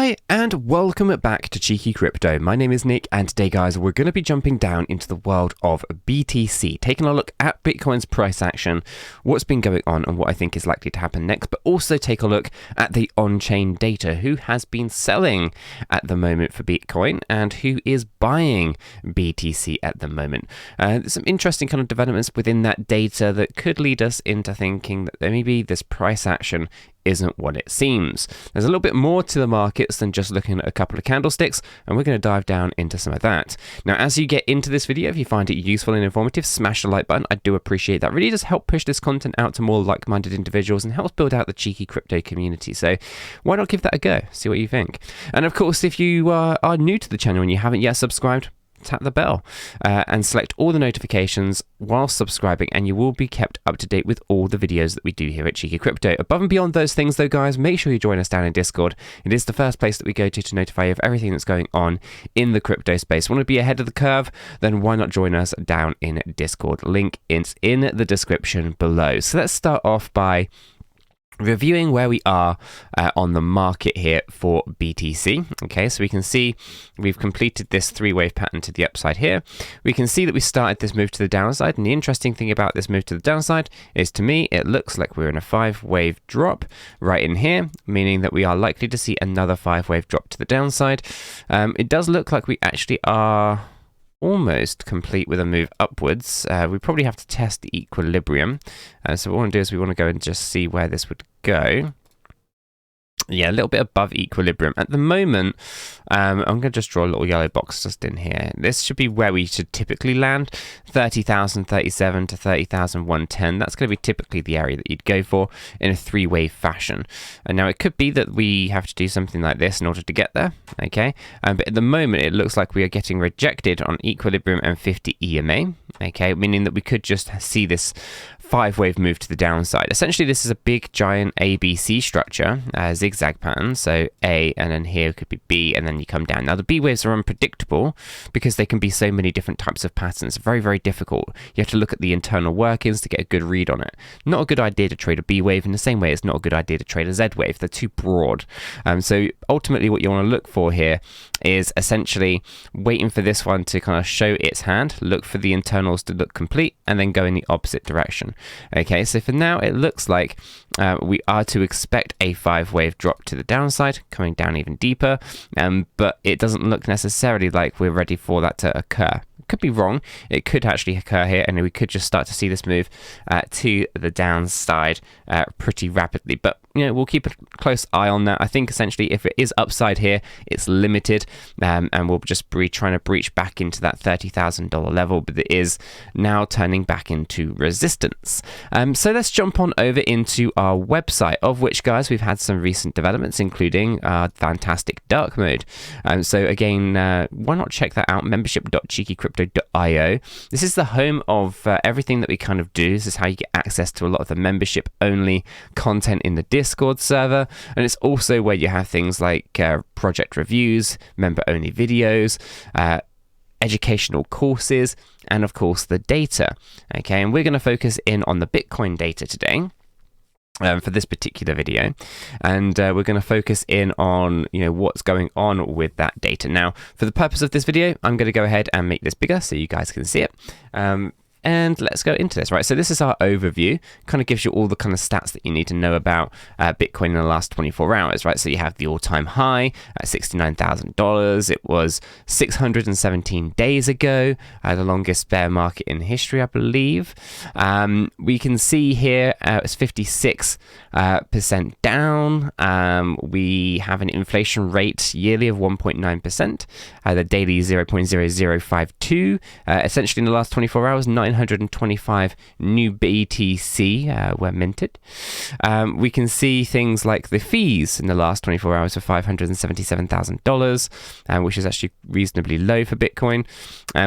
Hi and welcome back to Cheeky Crypto. My name is Nick and today guys we're going to be jumping down into the world of BTC, taking a look at Bitcoin's price action, what's been going on and what I think is likely to happen next, but also take a look at the on-chain data, who has been selling at the moment for Bitcoin and who is buying BTC at the moment. There's some interesting kind of developments within that data that could lead us into thinking that maybe this price action isn't what it seems. There's a little bit more to the markets than just looking at a couple of candlesticks, and we're going to dive down into some of that. Now, as you get into this video, if you find it useful and informative, smash the like button. I do appreciate that. Really does help push this content out to more like-minded individuals and helps build out the Cheeky Crypto community. So why not give that a go? See what you think. And of course, if you are new to the channel and you haven't yet subscribed, tap the bell and select all the notifications while subscribing, and you will be kept up to date with all the videos that we do here at Cheeky Crypto. Above and beyond those things though guys, make sure you join us down in Discord. It is the first place that we go to notify you of everything that's going on in the crypto space. Want to be ahead of the curve? Then why not join us down in Discord? Link is in the description below. So let's start off by reviewing where we are on the market here for BTC. Okay, so we can see we've completed this three-wave pattern to the upside here. We can see that we started this move to the downside, and the interesting thing about this move to the downside is, to me, it looks like we're in a five-wave drop right in here, meaning that we are likely to see another five-wave drop to the downside. It does look like we actually are almost complete with a move upwards. We probably have to test the equilibrium. So what we want to do is we want to go and just see where this would go. Yeah, a little bit above equilibrium. At the moment, I'm going to just draw a little yellow box just in here. This should be where we should typically land, 30,037 to 30,110. That's going to be typically the area that you'd go for in a three-wave fashion. And now it could be that we have to do something like this in order to get there, okay? But at the moment, it looks like we are getting rejected on equilibrium and 50 EMA, okay? Meaning that we could just see this five-wave move to the downside. Essentially, this is a big, giant ABC structure, zigzag pattern. So A, and then here could be B, and then you come down. Now, the B waves are unpredictable because they can be so many different types of patterns. Very, very difficult. You have to look at the internal workings to get a good read on it. Not a good idea to trade a B wave in the same way it's not a good idea to trade a Z wave. They're too broad. So ultimately, what you want to look for here is essentially waiting for this one to kind of show its hand, look for the internals to look complete, and then go in the opposite direction. Okay, so for now, it looks like we are to expect a five-wave drop to the downside, coming down even deeper, but it doesn't look necessarily like we're ready for that to occur. Could be wrong. It could actually occur here, and we could just start to see this move to the downside pretty rapidly. But you know, we'll keep a close eye on that. I think essentially, if it is upside here, it's limited, and we'll just be trying to breach back into that $30,000 level. But it is now turning back into resistance. So let's jump on over into our website, of which, guys, we've had some recent developments, including fantastic dark mode. So again, why not check that out? Membership.cheekycrypto.io. This is the home of everything that we kind of do. This is how you get access to a lot of the membership-only content in the Discord server, and it's also where you have things like project reviews, member-only videos, educational courses, and of course the data. Okay, and we're going to focus in on the Bitcoin data today. For this particular video, and we're going to focus in on what's going on with that data. Now, for the purpose of this video, I'm going to go ahead and make this bigger so you guys can see it. And let's go into this, right? So this is our overview, kind of gives you all the kind of stats that you need to know about Bitcoin in the last 24 hours, right? So you have the all-time high at $69,000. It was 617 days ago, the longest bear market in history, I believe. We can see here it's 56% down. We have an inflation rate yearly of 1.9%. The daily 0.0052. Essentially, in the last 24 hours, 925 new BTC were minted. We can see things like the fees in the last 24 hours of $577,000, which is actually reasonably low for Bitcoin.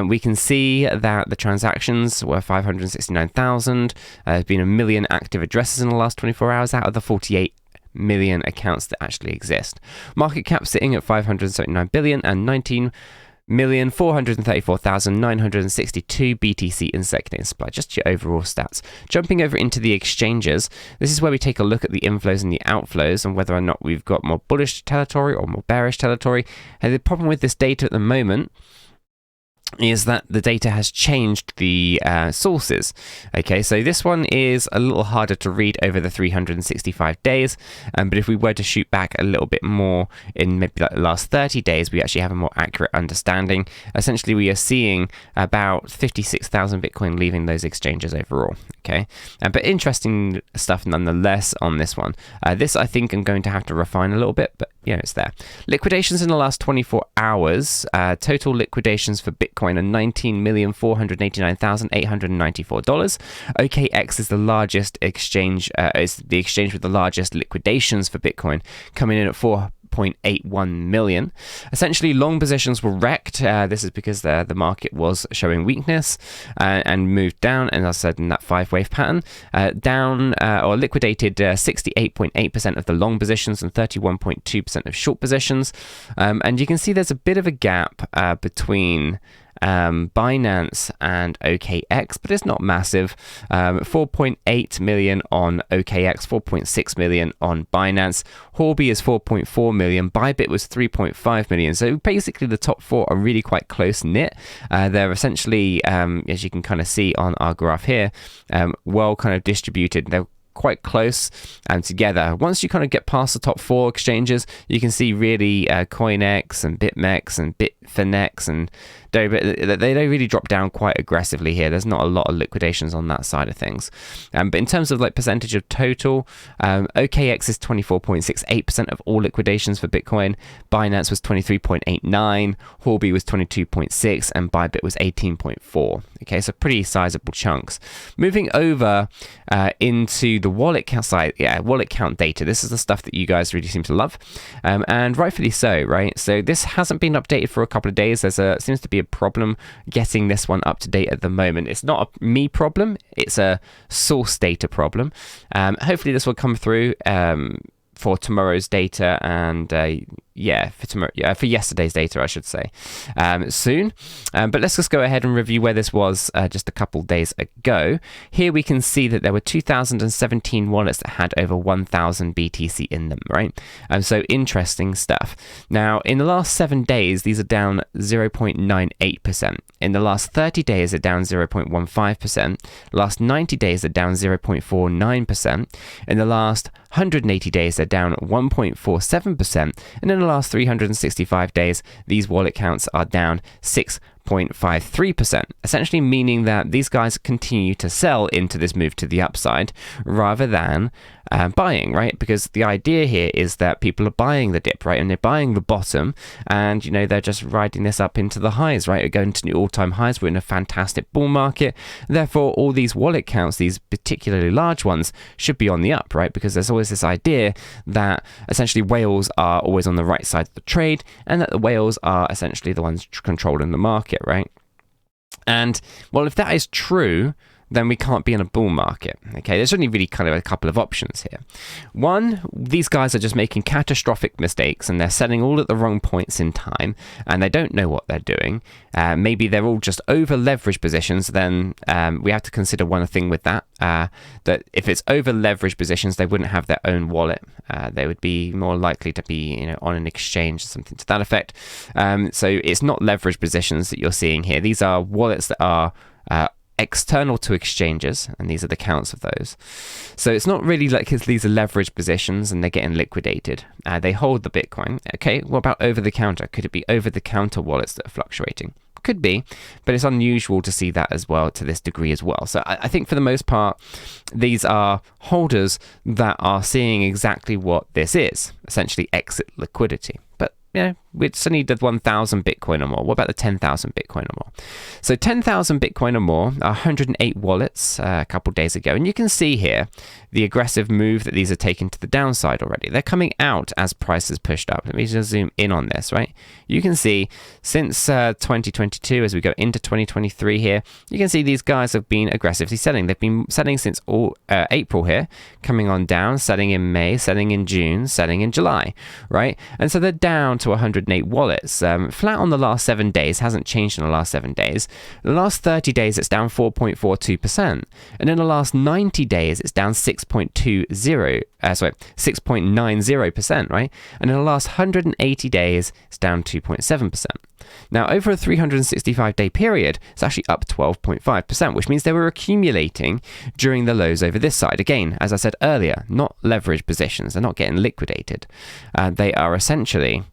We can see that the transactions were 569,000. There's been 1 million active addresses in the last 24 hours out of the 48 million accounts that actually exist. Market cap sitting at 579 billion and 19 1,434,962 BTC in circulating supply, just your overall stats. Jumping over into the exchanges, this is where we take a look at the inflows and the outflows and whether or not we've got more bullish territory or more bearish territory. And the problem with this data at the moment is that the data has changed the sources. Okay, so this one is a little harder to read over the 365 days, but if we were to shoot back a little bit more in maybe like the last 30 days, we actually have a more accurate understanding. Essentially, we are seeing about 56,000 Bitcoin leaving those exchanges overall. Okay, but interesting stuff nonetheless on this one. This I think I'm going to have to refine a little bit, but you know, it's there. Liquidations in the last 24 hours, total liquidations for Bitcoin are $19,489,894. OKX is the largest exchange, is the exchange with the largest liquidations for Bitcoin, coming in at 4.81 million. Essentially, long positions were wrecked. This is because the market was showing weakness and moved down, and as I said, in that 5-wave pattern, down or liquidated 68.8% of the long positions and 31.2% of short positions. And you can see there's a bit of a gap between Binance and OKX, but it's not massive. 4.8 million on OKX, 4.6 million on Binance. 𝗕𝗘𝗪𝗔𝗥𝗘 is 4.4 million. Bybit was 3.5 million. So basically the top four are really quite close knit. They're essentially, as you can kind of see on our graph here, well kind of distributed. They're quite close together. Once you kind of get past the top four exchanges, you can see really CoinEx and BitMEX and Bitfinex and they don't really drop down quite aggressively here. There's not a lot of liquidations on that side of things. But in terms of like percentage of total, OKX is 24.68% of all liquidations for Bitcoin. Binance was 23.89, 𝗕𝗘𝗪𝗔𝗥𝗘 was 22.6, and Bybit was 18.4. Okay, so pretty sizable chunks. Moving over into the wallet count side, wallet count data. This is the stuff that you guys really seem to love, and rightfully so, right? So this hasn't been updated for a couple of days. Seems to be a problem getting this one up to date at the moment. It's not a me problem, it's a source data problem. Hopefully this will come through for tomorrow's data and for yesterday's data, I should say, soon. But let's just go ahead and review where this was just a couple days ago. Here we can see that there were 2,017 wallets that had over 1,000 BTC in them, right? So interesting stuff. Now, in the last 7 days, these are down 0.98%. In the last 30 days, they're down 0.15%. Last 90 days, they're down 0.49%. In the last 180 days, they're down 1.47%. And in the last 365 days, these wallet counts are down 6.53%, essentially meaning that these guys continue to sell into this move to the upside rather than buying, right? Because the idea here is that people are buying the dip, right? And they're buying the bottom, and you know, they're just riding this up into the highs, right? We're going to new all-time highs. We're in a fantastic bull market. Therefore, all these wallet counts, these particularly large ones, should be on the up, right? Because there's always this idea that essentially whales are always on the right side of the trade, and that the whales are essentially the ones controlling the market, right? And well, if that is true, then we can't be in a bull market. Okay, there's only really kind of a couple of options here. One, these guys are just making catastrophic mistakes and they're selling all at the wrong points in time and they don't know what they're doing. Maybe they're all just over leveraged positions. Then we have to consider one thing with that, that if it's over leveraged positions, they wouldn't have their own wallet. They would be more likely to be, you know, on an exchange or something to that effect. So it's not leveraged positions that you're seeing here. These are wallets that are external to exchanges, and these are the counts of those. So it's not really like these are leveraged positions and they're getting liquidated. They hold the Bitcoin. Okay, what about over the counter? Could it be over the counter wallets that are fluctuating? Could be, but it's unusual to see that as well to this degree as well. So I think for the most part, these are holders that are seeing exactly what this is, essentially exit liquidity. But yeah, we still need the 1,000 Bitcoin or more. What about the 10,000 Bitcoin or more? So 10,000 Bitcoin or more, 108 wallets a couple days ago. And you can see here the aggressive move that these are taking to the downside already. They're coming out as prices pushed up. Let me just zoom in on this, right? You can see since 2022, as we go into 2023 here, you can see these guys have been aggressively selling. They've been selling since April here, coming on down, selling in May, selling in June, selling in July, right? And so they're down to 100 108 wallets. Flat on the last 7 days, hasn't changed in the last 7 days. The last 30 days, it's down 4.42%. And in the last 90 days, it's down 6.90%, right? And in the last 180 days, it's down 2.7%. Now, over a 365-day period, it's actually up 12.5%, which means they were accumulating during the lows over this side. Again, as I said earlier, not leverage positions. They're not getting liquidated. They are essentially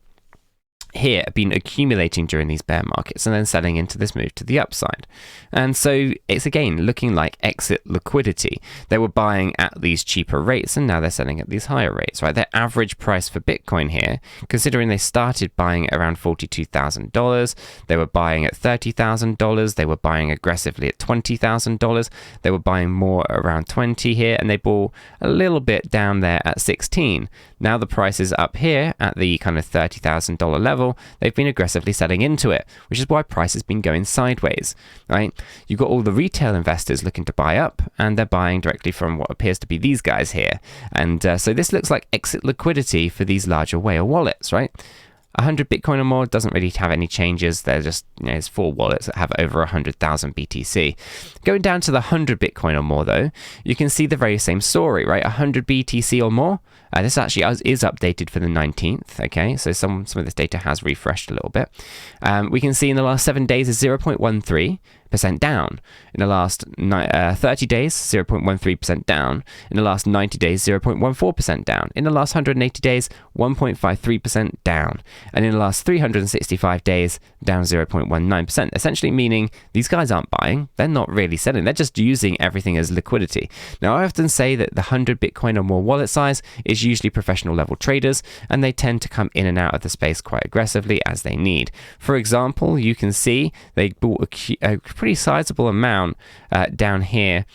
here been accumulating during these bear markets and then selling into this move to the upside. And so it's again looking like exit liquidity. They were buying at these cheaper rates and now they're selling at these higher rates, right? Their average price for Bitcoin here, considering they started buying at around $42,000, they were buying at $30,000, they were buying aggressively at $20,000, they were buying more around 20 here, and they bought a little bit down there at 16. Now the price is up here at the kind of $30,000 level. They've been aggressively selling into it, which is why price has been going sideways, right? You've got all the retail investors looking to buy up, and they're buying directly from what appears to be these guys here. And so this looks like exit liquidity for these larger whale wallets, right? 100 Bitcoin or more doesn't really have any changes. They're just, it's 4 wallets that have over 100,000 BTC. Going down to the 100 Bitcoin or more, though, you can see the very same story, right? 100 BTC or more. This actually is updated for the 19th, okay? So some of this data has refreshed a little bit. We can see in the last 7 days is 0.13% down. In the last 30 days, 0.13% down. In the last 90 days, 0.14% down. In the last 180 days, 1.53% down. And in the last 365 days, down 0.19%. Essentially meaning these guys aren't buying. They're not really selling. They're just using everything as liquidity. Now, I often say that the 100 Bitcoin or more wallet size is usually professional level traders, and they tend to come in and out of the space quite aggressively as they need. For example, you can see they bought a pretty sizable amount down here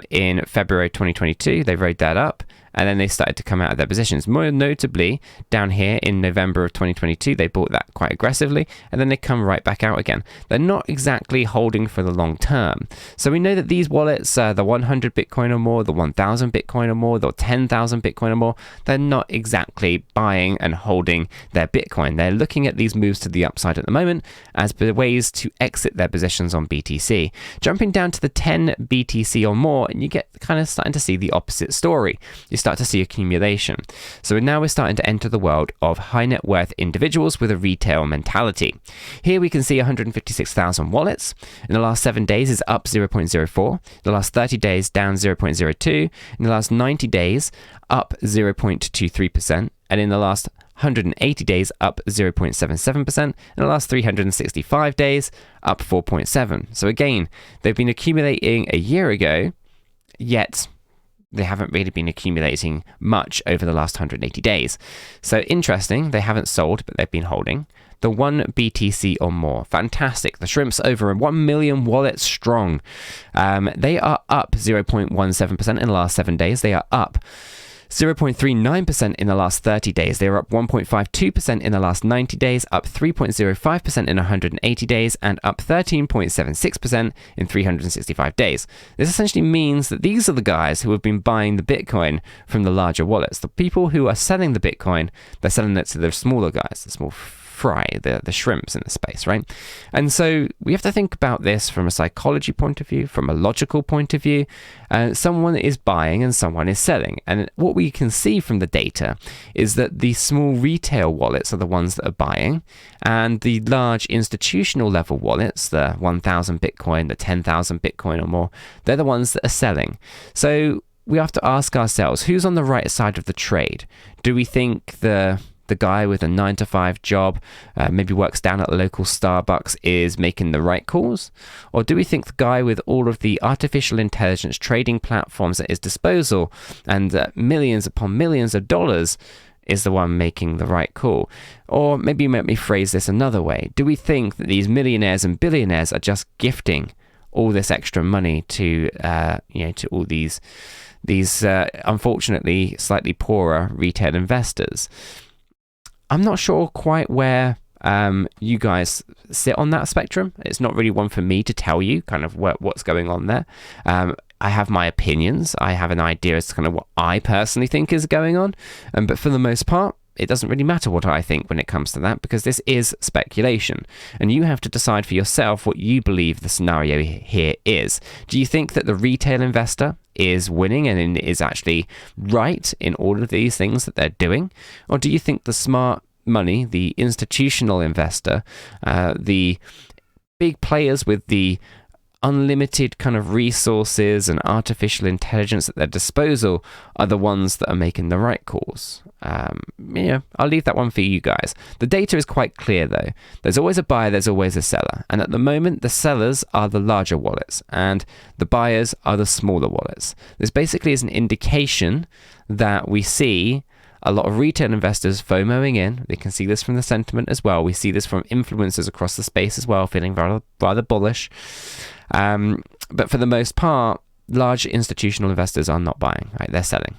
in February 2022. They rode that up, and then they started to come out of their positions. More notably, down here in November of 2022, they bought that quite aggressively, and then they come right back out again. They're not exactly holding for the long term. So we know that these wallets, the 100 Bitcoin or more, the 1,000 Bitcoin or more, the 10,000 Bitcoin or more, they're not exactly buying and holding their Bitcoin. They're looking at these moves to the upside at the moment as ways to exit their positions on BTC. Jumping down to the 10 BTC or more, and you get kind of starting to see the opposite story. You start to see accumulation. So now we're starting to enter the world of high net worth individuals with a retail mentality. Here we can see 156,000 wallets. In the last 7 days is up 0.04. The last 30 days down 0.02. In the last 90 days up 0.23%. And in the last 180 days up 0.77%. In the last 365 days up 4.7%. So again, they've been accumulating a year ago, yet they haven't really been accumulating much over the last 180 days. So interesting, they haven't sold, but they've been holding. The 1 BTC or more, fantastic. The shrimp's over 1 million wallets strong. They are up 0.17% in the last 7 days. They are up 0.39% in the last 30 days. They are up 1.52% in the last 90 days, up 3.05% in 180 days, and up 13.76% in 365 days. This essentially means that these are the guys who have been buying the Bitcoin from the larger wallets. The people who are selling the Bitcoin, they're selling it to the smaller guys, the small fry, the shrimps in the space, right? And so we have to think about this from a psychology point of view, from a logical point of view. Someone is buying and someone is selling. And what we can see from the data is that the small retail wallets are the ones that are buying, and the large institutional level wallets, the 1,000 Bitcoin, the 10,000 Bitcoin or more, they're the ones that are selling. So we have to ask ourselves, who's on the right side of the trade? Do we think the guy with a 9-to-5 job, maybe works down at a local Starbucks, is making the right calls? Or do we think the guy with all of the artificial intelligence trading platforms at his disposal and millions upon millions of dollars is the one making the right call? Or maybe let me phrase this another way. Do we think that these millionaires and billionaires are just gifting all this extra money to to all these unfortunately slightly poorer retail investors? I'm not sure quite where you guys sit on that spectrum. It's not really one for me to tell you kind of what's going on there. I have my opinions. I have an idea as to kind of what I personally think is going on. But for the most part, it doesn't really matter what I think when it comes to that, because this is speculation. And you have to decide for yourself what you believe the scenario here is. Do you think that the retail investor is winning and is actually right in all of these things that they're doing? Or do you think the smart money, the institutional investor, the big players with the unlimited kind of resources and artificial intelligence at their disposal are the ones that are making the right calls? I'll leave that one for you guys. The data is quite clear though. There's always a buyer, there's always a seller. And at the moment, the sellers are the larger wallets and the buyers are the smaller wallets. This basically is an indication that we see a lot of retail investors FOMOing in. They can see this from the sentiment as well. We see this from influencers across the space as well, feeling rather bullish. But for the most part, large institutional investors are not buying, right? They're selling.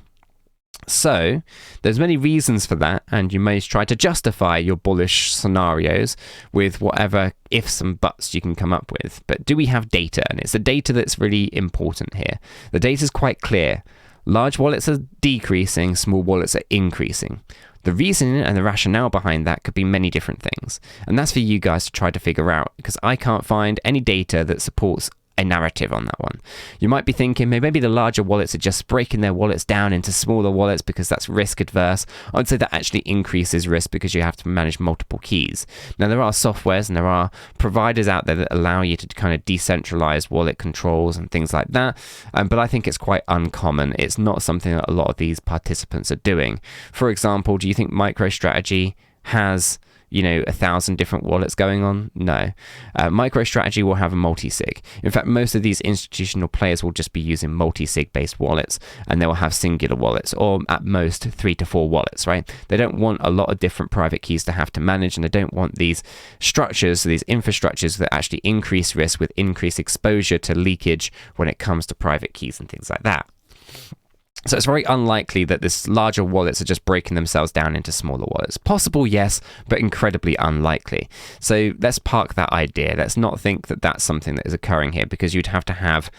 So there's many reasons for that, and you may try to justify your bullish scenarios with whatever ifs and buts you can come up with. But do we have data? And it's the data that's really important here. The data is quite clear. Large wallets are decreasing, small wallets are increasing. The reason and the rationale behind that could be many different things. And that's for you guys to try to figure out, because I can't find any data that supports a narrative on that one. You might be thinking maybe the larger wallets are just breaking their wallets down into smaller wallets because that's risk adverse. I would say that actually increases risk because you have to manage multiple keys. Now, there are softwares and there are providers out there that allow you to kind of decentralize wallet controls and things like that, but I think it's quite uncommon. It's not something that a lot of these participants are doing. For example, do you think MicroStrategy has 1,000 different wallets going on? No. MicroStrategy will have a multi-sig. In fact, most of these institutional players will just be using multi-sig based wallets, and they will have singular wallets, or at most 3 to 4 wallets, right? They don't want a lot of different private keys to have to manage, and they don't want these structures, these infrastructures that actually increase risk with increased exposure to leakage when it comes to private keys and things like that. So it's very unlikely that this larger wallets are just breaking themselves down into smaller wallets. Possible, yes, but incredibly unlikely. So let's park that idea. Let's not think that that's something that is occurring here, because you'd have to have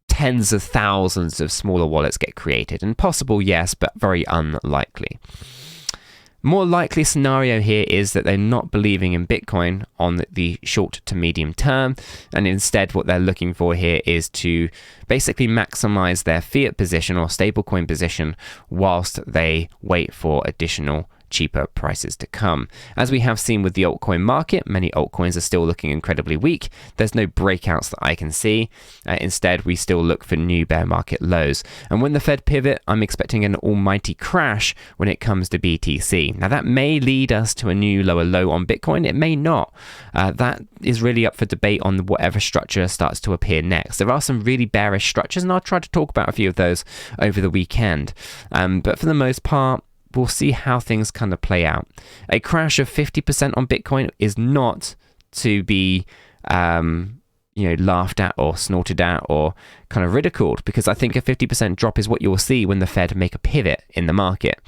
tens of thousands of smaller wallets get created. And possible, yes, but very unlikely. More likely scenario here is that they're not believing in Bitcoin on the short to medium term, and instead what they're looking for here is to basically maximize their fiat position or stablecoin position whilst they wait for additional cheaper prices to come. As we have seen with the altcoin market, many altcoins are still looking incredibly weak. There's no breakouts that I can see. Instead, we still look for new bear market lows. And when the Fed pivot, I'm expecting an almighty crash when it comes to BTC. Now, that may lead us to a new lower low on Bitcoin. It may not. That is really up for debate on whatever structure starts to appear next. There are some really bearish structures, and I'll try to talk about a few of those over the weekend. But for the most part, we'll see how things kind of play out. A crash of 50% on Bitcoin is not to be laughed at or snorted at or kind of ridiculed, because I think a 50% drop is what you will see when the Fed make a pivot in the market.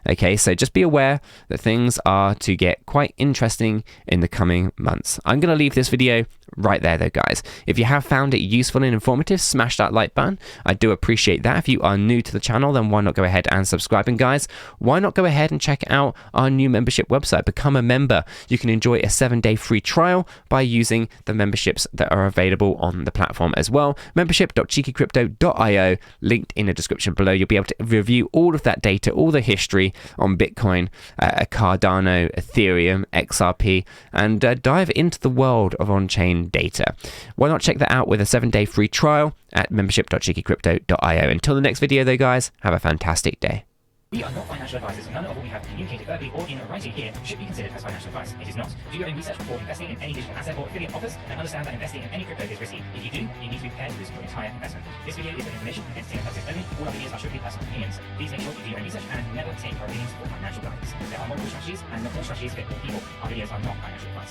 Okay, so just be aware that things are to get quite interesting in the coming months. I'm going to leave this video right there though, guys. If you have found it useful and informative, smash that like button. I do appreciate that. If you are new to the channel, then why not go ahead and subscribe? And guys, why not go ahead and check out our new membership website? Become a member. You can enjoy a 7-day free trial by using the memberships that are available on the platform as well. Membership.𝗕𝗘𝗪𝗀𝗧𝗏, linked in the description below. You'll be able to review all of that data, all the history on Bitcoin, Cardano, Ethereum, XRP, and dive into the world of on-chain data. Why not check that out with a 7-day free trial at membership.𝗕𝗘𝗪𝗀𝗧𝗏. Until the next video though, guys, have a fantastic day. We are not financial advisors, and none of what we have communicated verbally or in writing here should be considered as financial advice. It is not. Do your own research before investing in any digital asset or affiliate offers, and understand that investing in any crypto is risky. If you do, you need to be prepared to lose your entire investment. This video is for information and entertainment purposes only. All our videos are strictly personal opinions. Please make sure you do your own research and never take our opinions for financial guidance. There are multiple strategies, and not all strategies fit all people. Our videos are not financial advice.